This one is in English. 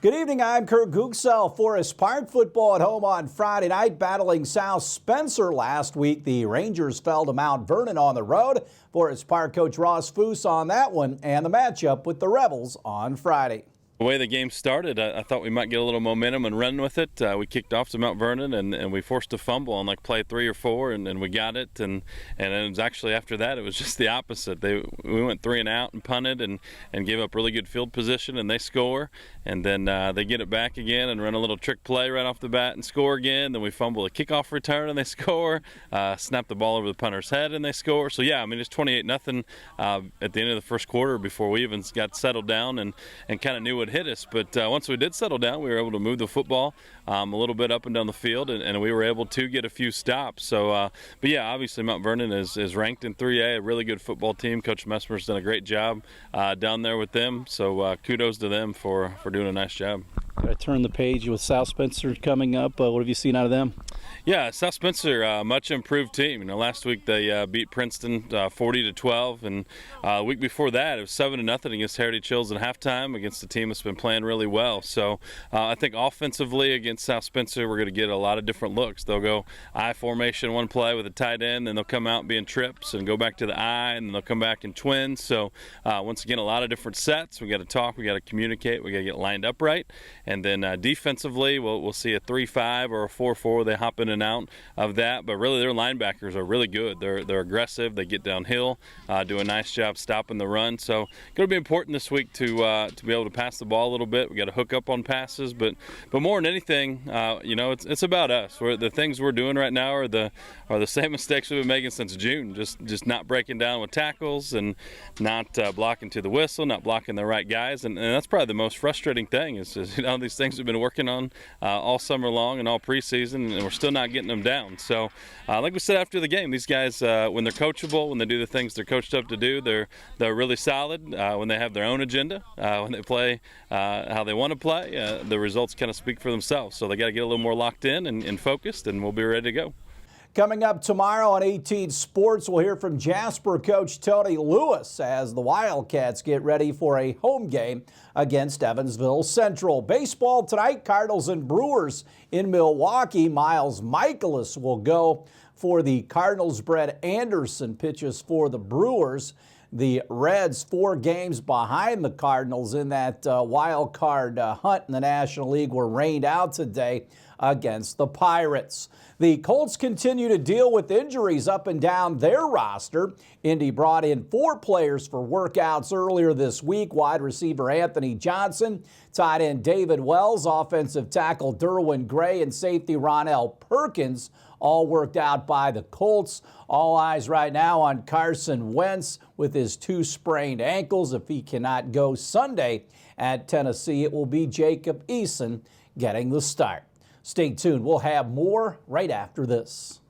Good evening, I'm Kurt Gutgsell. Forest Park football at home on Friday night, battling South Spencer last week. The Rangers fell to Mount Vernon on the road. Forest Park coach Ross Foose on that one, and the matchup with the Rebels on Friday. The way the game started, I thought we might get a little momentum and run with it. We kicked off to Mount Vernon and we forced a fumble on like play 3 or 4 and we got it. And it was actually after that, it was just the opposite. We went 3 and out and punted and gave up really good field position and they score. And then they get it back again and run a little trick play right off the bat and score again. Then we fumble a kickoff return and they score. Snap the ball over the punter's head and they score. So yeah, I mean, it's 28-0 at the end of the first quarter before we even got settled down and kind of knew what hit us, but once we did settle down, we were able to move the football a little bit up and down the field, and we were able to get a few stops. So, but yeah, obviously Mount Vernon is ranked in 3A, a really good football team. Coach Messmer's done a great job down there with them, so kudos to them for doing a nice job. I turn the page with South Spencer coming up. What have you seen out of them? Yeah, South Spencer, much improved team. You know, last week they beat Princeton 40-12, and the week before that it was 7-0 against Heritage Hills at halftime against a team that's been playing really well. So I think offensively against South Spencer, we're going to get a lot of different looks. They'll go I formation one play with a tight end, then they'll come out being trips and go back to the I, and then they'll come back in twins. So once again, a lot of different sets. We got to talk, we got to communicate, we got to get lined up right. And then defensively, we'll see a 3-5 or a 4-4. They hop in and out of that, but really their linebackers are really good. They're aggressive. They get downhill, do a nice job stopping the run. So going to be important this week to be able to pass the ball a little bit. We got to hook up on passes, but more than anything, you know, it's about us. The things we're doing right now are the same mistakes we've been making since June. Just not breaking down with tackles and not blocking to the whistle, not blocking the right guys, and that's probably the most frustrating thing. Is you know, these things we've been working on all summer long and all preseason, and we're still not getting them down. So like we said after the game, these guys, when they're coachable, when they do the things they're coached up to do, they're really solid. When they have their own agenda, when they play how they want to play, the results kind of speak for themselves. So they got to get a little more locked in and focused, and we'll be ready to go. Coming up tomorrow on WJTS Sports, we'll hear from Jasper coach Tony Lewis as the Wildcats get ready for a home game against Evansville Central. Baseball tonight, Cardinals and Brewers in Milwaukee. Miles Michaelis will go for the Cardinals. Brett Anderson pitches for the Brewers. The Reds 4 games behind the Cardinals in that wild card hunt in the National League were rained out today against the Pirates. The Colts continue to deal with injuries up and down their roster. Indy brought in 4 players for workouts earlier this week. Wide receiver Anthony Johnson, tight end David Wells, offensive tackle Derwin Gray, and safety Ronell Perkins, all worked out by the Colts. All eyes right now on Carson Wentz with his 2 sprained ankles. If he cannot go Sunday at Tennessee, it will be Jacob Eason getting the start. Stay tuned. We'll have more right after this.